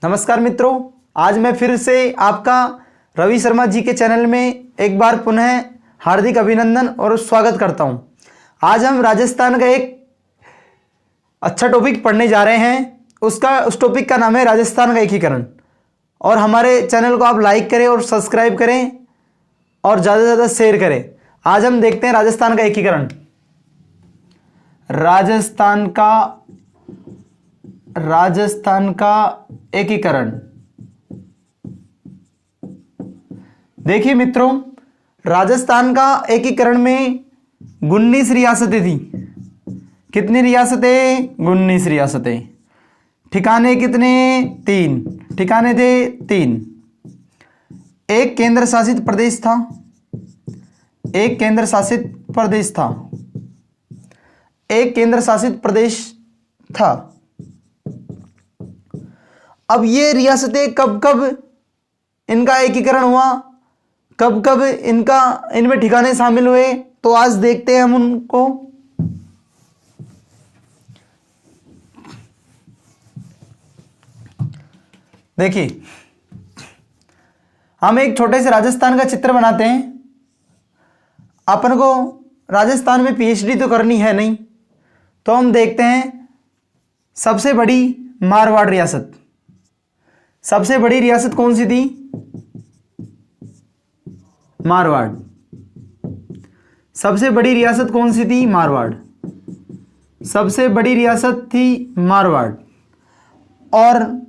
नमस्कार मित्रों, आज मैं फिर से आपका रवि शर्मा जी के चैनल में एक बार पुनः हार्दिक अभिनंदन और स्वागत करता हूं। आज हम राजस्थान का एक अच्छा टॉपिक पढ़ने जा रहे हैं। उस टॉपिक का नाम है राजस्थान का एकीकरण। और हमारे चैनल को आप लाइक करें और सब्सक्राइब करें और ज़्यादा से ज़्यादा शेयर करें। आज हम देखते हैं राजस्थान का एकीकरण। राजस्थान का एकीकरण। देखिए मित्रों, राजस्थान का एकीकरण में 19 रियासतें थी। कितनी रियासतें? 19 रियासतें। ठिकाने कितने? 3 ठिकाने थे। 3। एक केंद्र शासित प्रदेश था। एक केंद्र शासित प्रदेश था। एक केंद्र शासित प्रदेश था। अब ये रियासतें कब कब इनका एकीकरण हुआ, कब कब इनमें ठिकाने शामिल हुए, तो आज देखते हैं हम उनको। देखिए, हम एक छोटे से राजस्थान का चित्र बनाते हैं। अपन को राजस्थान में पीएचडी तो करनी है नहीं, तो हम देखते हैं सबसे बड़ी मारवाड़ रियासत। सबसे बड़ी रियासत कौन सी थी? मारवाड़। सबसे बड़ी रियासत कौन सी थी? मारवाड़। सबसे बड़ी रियासत थी मारवाड़। और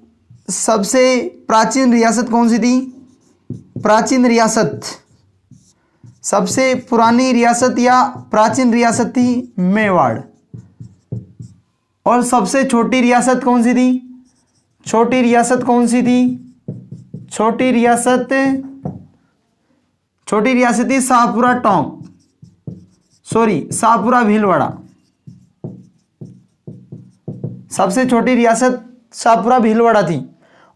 सबसे प्राचीन रियासत कौन सी थी? प्राचीन रियासत, सबसे पुरानी रियासत या प्राचीन रियासत थी मेवाड़। और सबसे छोटी रियासत कौन सी थी? छोटी रियासत कौन सी थी? छोटी रियासत थी शाहपुरा शाहपुरा भीलवाड़ा। सबसे छोटी रियासत शाहपुरा भीलवाड़ा थी।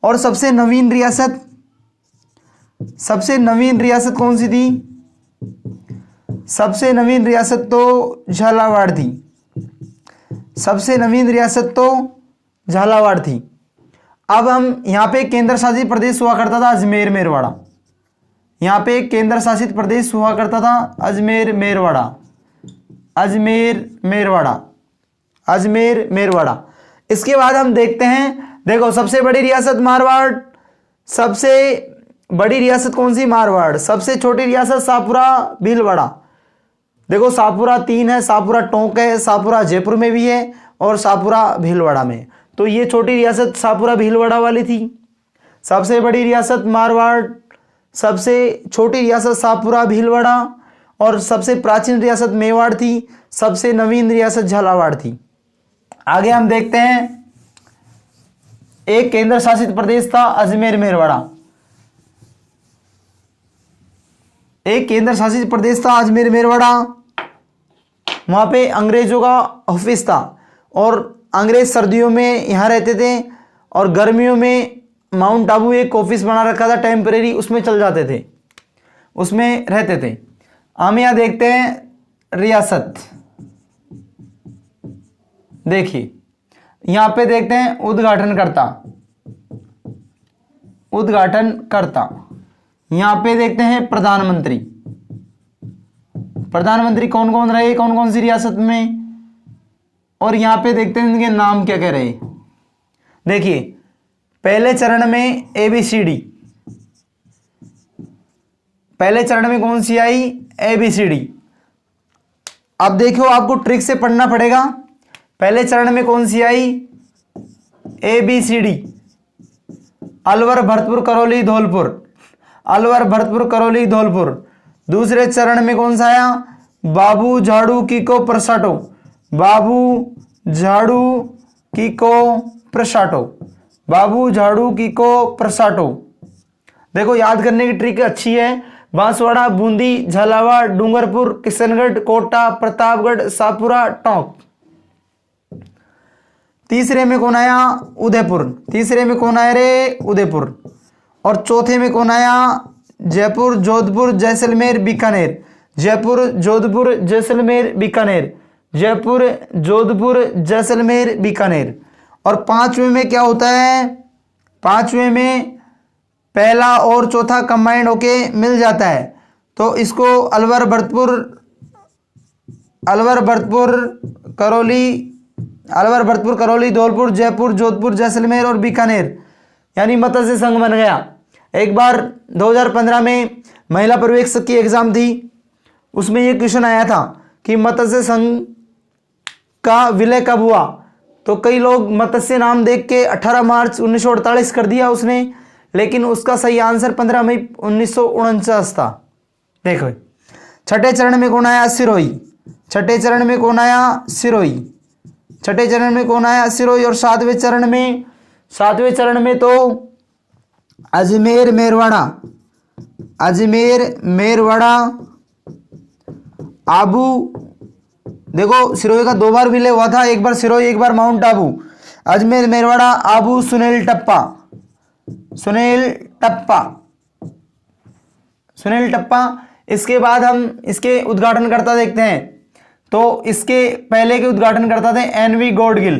और सबसे नवीन रियासत कौन सी थी? सबसे नवीन रियासत तो झालावाड़ थी। सबसे नवीन रियासत तो झालावाड़ थी। अब हम यहाँ पे केंद्र शासित प्रदेश हुआ करता था अजमेर मेरवाड़ा। यहाँ पे केंद्र शासित प्रदेश हुआ करता था अजमेर मेरवाड़ा। इसके बाद हम देखते हैं, देखो सबसे बड़ी रियासत मारवाड़। सबसे बड़ी रियासत कौन सी? मारवाड़। सबसे छोटी रियासत शाहपुरा भीलवाड़ा। देखो शाहपुरा 3 है, शाहपुरा टोंक है, शाहपुरा जयपुर में भी है और शाहपुरा भीलवाड़ा में। तो ये छोटी रियासत शाहपुरा भीलवाड़ा वाली थी। सबसे बड़ी रियासत मारवाड़, सबसे छोटी रियासत शाहपुरा भीलवाड़ा और सबसे प्राचीन रियासत मेवाड़ थी। सबसे नवीन रियासत झालावाड़ थी। आगे हम देखते हैं, एक केंद्र शासित प्रदेश था अजमेर मेरवाड़ा। एक केंद्र शासित प्रदेश था अजमेर मेरवाड़ा। वहां पे अंग्रेजों का ऑफिस था और अंग्रेज सर्दियों में यहाँ रहते थे और गर्मियों में माउंट आबू एक ऑफिस बना रखा था टेम्परेरी, उसमें चल जाते थे, उसमें रहते थे। हम यहाँ देखते हैं रियासत। देखिए यहाँ पे देखते हैं उद्घाटनकर्ता। यहाँ पे देखते हैं प्रधानमंत्री। प्रधानमंत्री कौन कौन रहे कौन कौन सी रियासत में, और यहाँ पे देखते हैं इनके नाम क्या क्या रहे। देखिए पहले चरण में ABCD। पहले चरण में कौन सी आई? ABCD। अब देखो आपको ट्रिक से पढ़ना पड़ेगा। पहले चरण में कौन सी आई? ABCD। अलवर भरतपुर करौली धौलपुर। अलवर भरतपुर करौली धौलपुर। दूसरे चरण में कौन सा आया? बाबू झाड़ू कीको प्रसाटो। बाबू झाड़ू कीको प्रसाटो। बाबू झाड़ू कीको प्रसाटो। देखो याद करने की ट्रिक अच्छी है। बांसवाड़ा, बूंदी, झालावाड़, डूंगरपुर, किशनगढ़, कोटा, प्रतापगढ़, शाहपुरा, टोंक। तीसरे में कौन आया? उदयपुर। तीसरे में कौन आया रे? उदयपुर। और चौथे में कौन आया? जयपुर, जोधपुर, जैसलमेर, बीकानेर। जयपुर, जोधपुर, जैसलमेर, बीकानेर। जयपुर, जोधपुर, जैसलमेर, बीकानेर। और 5वें में क्या होता है? 5वें में पहला और चौथा कंबाइंड होके मिल जाता है, तो इसको अलवर भरतपुर करौली धौलपुर जयपुर जोधपुर जैसलमेर और बीकानेर यानी मत्स्य संघ बन गया। एक बार 2015 में महिला पर्यवेक्षक की एग्जाम थी, उसमें ये क्वेश्चन आया था कि मत्स्य संघ का विलय कब हुआ। तो कई लोग मत्स्य नाम देख के 18 मार्च 1948 कर दिया उसने, लेकिन उसका सही आंसर 15 मई 1949 था। देखो छठे चरण में कौन आया? सिरोही। छठे चरण में कौन आया? सिरोही। छठे चरण में कौन आया? सिरोही। और सातवें चरण में तो अजमेर मेरवाड़ा आबू। देखो सिरोही का 2 बार विलय हुआ था, एक बार सिरोही एक बार माउंट आबू। अजमेर मेरवाड़ा आबू सुनील टप्पा। इसके बाद हम इसके उद्घाटनकर्ता देखते हैं। तो इसके पहले के उद्घाटनकर्ता थे एनवी गौडगिल,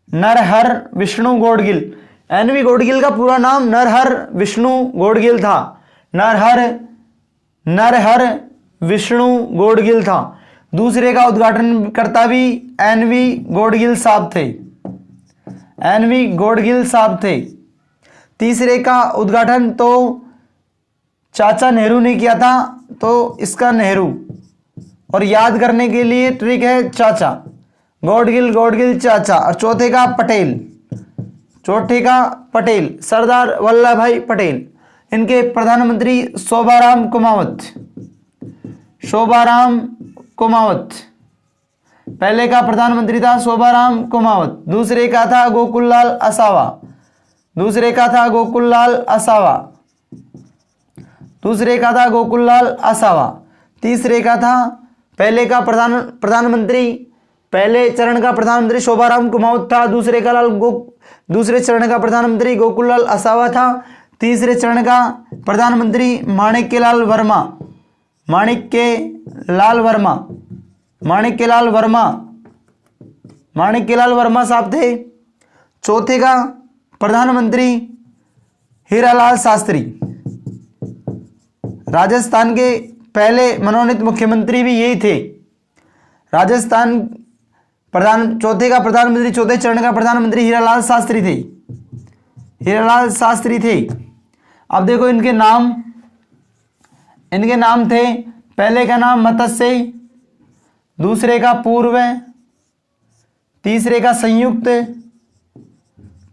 नरहर विष्णु गौडगिल। एनवी गौडगिल का पूरा नाम नरहर विष्णु गौडगिल था। नरहर विष्णु गौडगिल था। दूसरे का उद्घाटनकर्ता भी एनवी गौडगिल साहब थे। तीसरे का उद्घाटन तो चाचा नेहरू ने किया था, तो इसका नेहरू। और याद करने के लिए ट्रिक है चाचा, गौडगिल चाचा। और चौथे का पटेल सरदार वल्लभ भाई पटेल। इनके प्रधानमंत्री शोभाराम कुमावत। पहले का प्रधानमंत्री था शोभाराम कुमावत। दूसरे का था गोकुललाल असावा। तीसरे का था पहले चरण का प्रधानमंत्री शोभाराम कुमावत था। दूसरे चरण का प्रधानमंत्री गोकुललाल असावा था। तीसरे चरण का प्रधानमंत्री माणिक्यलाल वर्मा साहब थे। चौथे का प्रधानमंत्री हीरालाल शास्त्री। राजस्थान के पहले मनोनीत मुख्यमंत्री भी यही थे। चौथे चरण का प्रधानमंत्री हीरालाल शास्त्री थे। अब देखो इनके नाम थे। पहले का नाम मत्स्य, दूसरे का पूर्व, तीसरे का संयुक्त,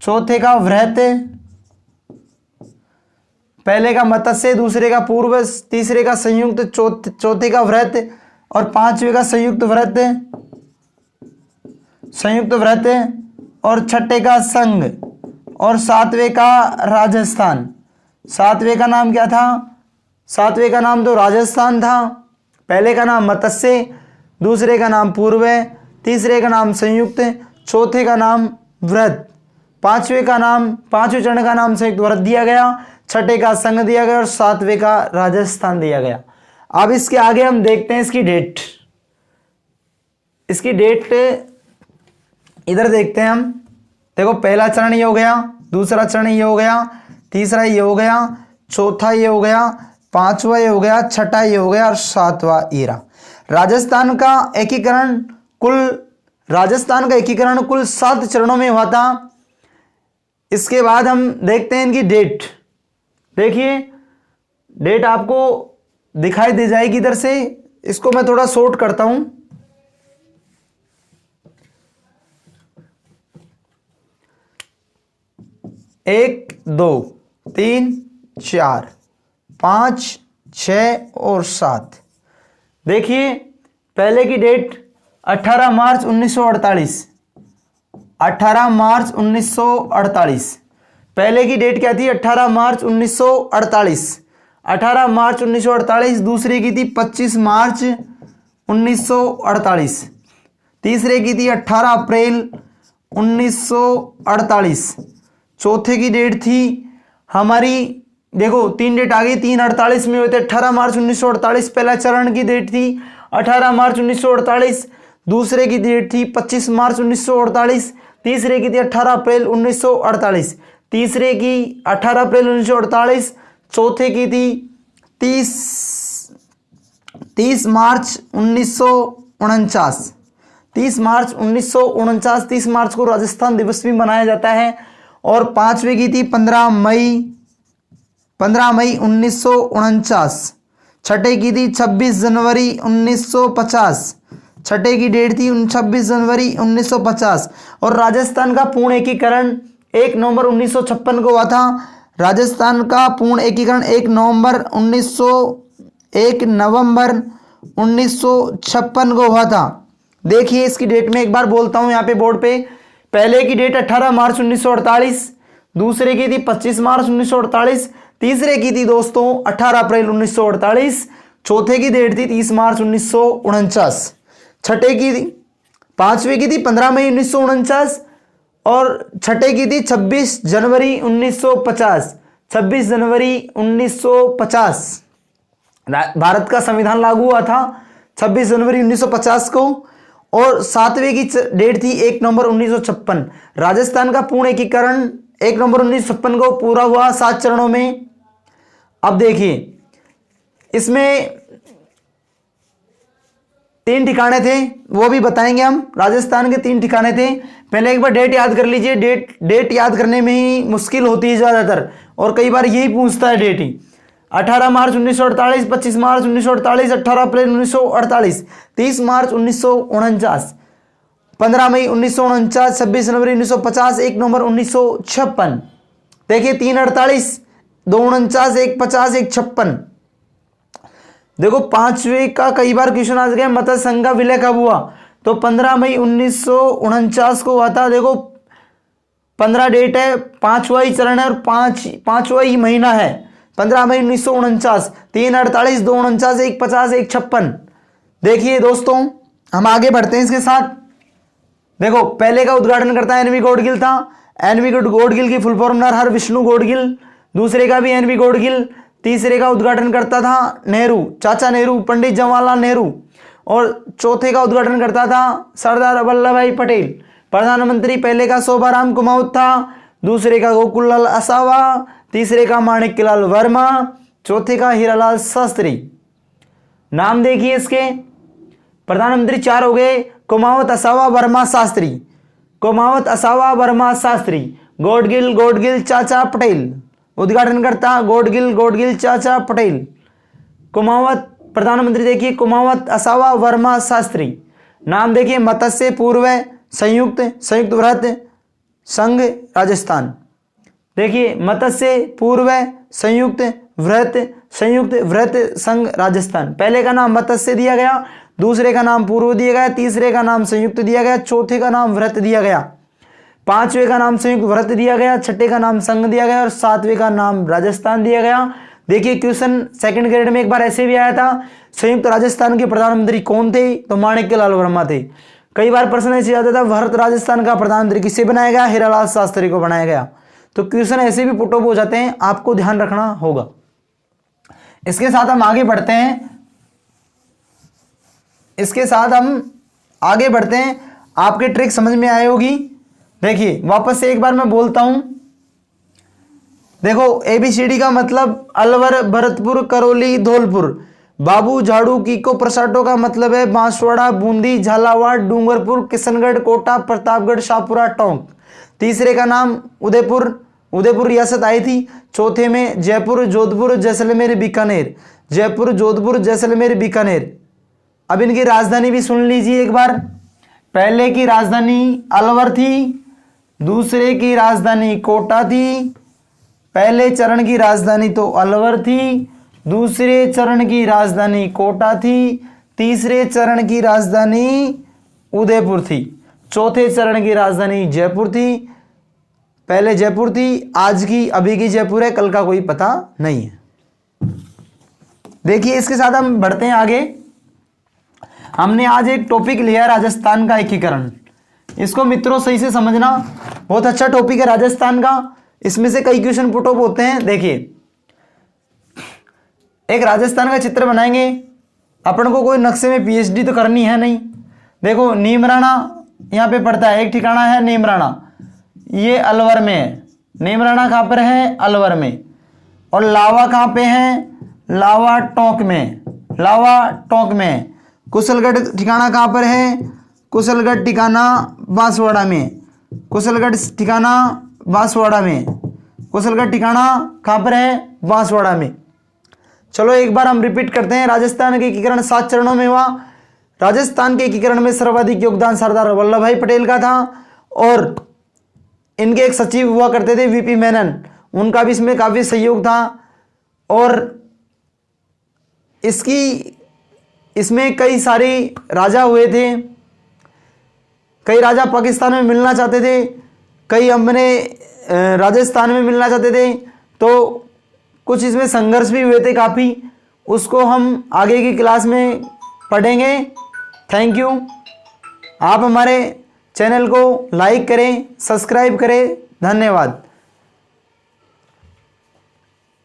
चौथे का वृहत। पहले का मत्स्य, दूसरे का पूर्व, तीसरे का संयुक्त, चौथे का वृहत और पांचवे का संयुक्त वृहत और छठे का संघ और सातवें का राजस्थान। सातवें का नाम क्या था? सातवें का नाम तो राजस्थान था। पहले का नाम मत्स्य, दूसरे का नाम पूर्व, तीसरे का नाम संयुक्त, चौथे का नाम वृहत, पांचवें चरण का नाम संयुक्त वृहत दिया गया, छठे का संघ दिया गया और सातवें का राजस्थान दिया गया। अब इसके आगे हम देखते हैं इसकी डेट इधर देखते हैं हम। देखो पहला चरण ये हो गया, दूसरा चरण ये हो गया, तीसरा ये हो गया, चौथा ये हो गया, पांचवा ये हो गया, छठा ये हो गया और सातवां ये रहा। राजस्थान का एकीकरण कुल 7 चरणों में हुआ था। इसके बाद हम देखते हैं इनकी डेट। देखिए डेट आपको दिखाई दे जाएगी इधर से। इसको मैं थोड़ा शॉर्ट करता हूं। एक, 2, 3, 4, 5, 6 और 7। देखिए पहले की डेट 18 मार्च 1948। 18 मार्च 1948 पहले की डेट क्या थी? 18 मार्च 1948। 18 मार्च 1948। दूसरे की थी 25 मार्च 1948। तीसरे की थी 18 अप्रैल 1948। चौथे की डेट थी हमारी, देखो 3 डेट आ गई, 3:48 में हुए थे। 18 मार्च 1948 पहला चरण की डेट थी 18 मार्च 1948। दूसरे की डेट थी 25 मार्च 1948। तीसरे की थी 18 अप्रैल 1948, तीसरे की 18 अप्रैल 1948, चौथे की थी 30 मार्च 1949, 30 मार्च 1949, 30 मार्च को राजस्थान दिवस भी मनाया जाता है। और पांचवी की थी 15 मई 1949, छठे की थी 26 जनवरी 1950, छठे की डेट थी 26 जनवरी 1950। और राजस्थान का पूर्ण एकीकरण 1 नवंबर 1956 को हुआ था। राजस्थान का पूर्ण एकीकरण 1 नवंबर 1956 को हुआ था। देखिए इसकी डेट में एक बार बोलता हूं यहाँ पे बोर्ड पे। पहले की डेट 18 मार्च 1948, दूसरे की थी 25 मार्च 1948, तीसरे की थी दोस्तों 18 अप्रैल 1948, चौथे की डेट थी 30 मार्च 1949, छठे की थी, पांचवी की थी 15 मई 1949 और छठे की थी 26 जनवरी 1950, 26 जनवरी 1950 भारत का संविधान लागू हुआ था 26 जनवरी 1950 को। और सातवीं की डेट थी 1 नवंबर 1956। राजस्थान का पूर्ण एकीकरण 1 नवंबर 1956 को पूरा हुआ 7 चरणों में। अब देखिए इसमें 3 ठिकाने थे, वो भी बताएंगे हम। राजस्थान के 3 ठिकाने थे। पहले एक बार डेट याद कर लीजिए। डेट याद करने में ही मुश्किल होती है ज़्यादातर, और कई बार यही पूछता है डेट ही। 18 मार्च 1948, 25 मार्च 1948, 18 अप्रैल 1948, 30 मार्च 1949, 15 मई 1949, 26 जनवरी 1950, 1 नवंबर 1956। देखिए 348, 249, 150, 156। देखो पांचवे का कई बार क्वेश्चन आ गया, मत्स्य संघ का विलय कब हुआ? तो 15 मई 1949 को हुआ था। देखो 15 डेट है, पांचवा ही चरण है और पांचवा ही महीना है। 15 मई 1949, 348, 249, 150, 156। देखिए दोस्तों हम आगे बढ़ते हैं इसके साथ। देखो पहले का उद्घाटन करता एनवी गौडगिल था। एनवी गौडगिल की फुल फॉर्म नरहर विष्णु गौडगिल। दूसरे का भी एनवी गौडगिल। तीसरे का उद्घाटन करता था नेहरू, चाचा नेहरू, पंडित जवाहरलाल नेहरू। और चौथे का उद्घाटन करता था सरदार वल्लभ भाई पटेल। प्रधानमंत्री पहले का शोभाराम कुमाऊत था, दूसरे का गोकुललाल असावा, तीसरे का माणिक्यलाल वर्मा, चौथे का हीरालाल शास्त्री। नाम देखिए इसके, प्रधानमंत्री 4 हो गए, कुमावत, असावा, वर्मा, शास्त्री। कुमावत, असावा, वर्मा, शास्त्री। गौडगिल, चाचा, पटेल। उद्घाटनकर्ता गौडगिल, चाचा, पटेल। कुमावत प्रधानमंत्री देखिए कुमावत, असावा, वर्मा, शास्त्री। नाम देखिए मत्स्य पूर्व संयुक्त व्रत संघ राजस्थान। देखिए मत्स्य पूर्व संयुक्त व्रत संघ राजस्थान। पहले का नाम मत्स्य दिया गया, दूसरे का नाम पूर्व दिया गया, तीसरे का नाम संयुक्त दिया गया, चौथे का नाम व्रत दिया गया, पांचवे का नाम संयुक्त व्रत दिया गया, छठे का नाम संघ दिया गया और सातवें का नाम राजस्थान दिया गया। देखिए क्वेश्चन सेकंड ग्रेड में एक बार ऐसे भी आया था, संयुक्त राजस्थान के प्रधानमंत्री कौन थे? तो माणिक्यलाल वर्मा थे। कई बार प्रश्न ऐसे आता था भारत राजस्थान का प्रधानमंत्री किसे बनाया गया? हीरालाल शास्त्री को बनाया गया। तो क्वेश्चन ऐसे भी पुट अप हो जाते हैं, आपको ध्यान रखना होगा। इसके साथ हम आगे बढ़ते हैं। आपके ट्रिक समझ में आई होगी। देखिए वापस से एक बार मैं बोलता हूं। देखो ABCD का मतलब अलवर, भरतपुर, करौली, धौलपुर। बाबू, झाड़ू, कीको, प्रसाटो का मतलब है बांसवाड़ा, बूंदी, झालावाड़, डूंगरपुर, किशनगढ़, कोटा, प्रतापगढ़, शाहपुरा, टोंक। तीसरे का नाम उदयपुर रियासत आई थी। चौथे में जयपुर, जोधपुर, जैसलमेर, बीकानेर। जयपुर, जोधपुर, जैसलमेर, बीकानेर। अब इनकी राजधानी भी सुन लीजिए एक बार। पहले की राजधानी अलवर थी, दूसरे की राजधानी कोटा थी। पहले चरण की राजधानी तो अलवर थी, दूसरे चरण की राजधानी कोटा थी, तीसरे चरण की राजधानी उदयपुर थी, चौथे चरण की राजधानी जयपुर थी। पहले जयपुर थी, आज की अभी की जयपुर है, कल का कोई पता नहीं है। देखिए इसके साथ हम बढ़ते हैं आगे। हमने आज एक टॉपिक लिया राजस्थान का एकीकरण। इसको मित्रों सही से समझना, बहुत अच्छा टॉपिक है राजस्थान का। इसमें से कई क्वेश्चन पुट अप होते हैं। देखिए एक राजस्थान का चित्र बनाएंगे। अपन को कोई नक्शे में PhD तो करनी है नहीं। देखो नीमराणा यहाँ पे पड़ता है। एक ठिकाना है नीमराणा, ये अलवर में है। नीमराणा कहाँ पर है? अलवर में। और लावा कहाँ पे है? लावा टोंक में, लावा टोंक में। कुशलगढ़ ठिकाना कहाँ पर है? कुशलगढ़ ठिकाना बांसवाड़ा में, कुशलगढ़ ठिकाना बांसवाड़ा में, कुशलगढ़ ठिकाना कहाँ पर है? बांसवाड़ा में। चलो एक बार हम रिपीट करते हैं। राजस्थान के एकीकरण 7 चरणों में हुआ। राजस्थान के एकीकरण में सर्वाधिक योगदान सरदार वल्लभ भाई पटेल का था और इनके एक सचिव हुआ करते थे वीपी मेनन, उनका भी इसमें काफी सहयोग था। और इसमें कई सारे राजा हुए थे। कई राजा पाकिस्तान में मिलना चाहते थे, कई अपने राजस्थान में मिलना चाहते थे, तो कुछ इसमें संघर्ष भी हुए थे काफ़ी। उसको हम आगे की क्लास में पढ़ेंगे। Thank you. आप हमारे चैनल को लाइक करें, सब्सक्राइब करें। धन्यवाद।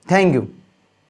Thank you.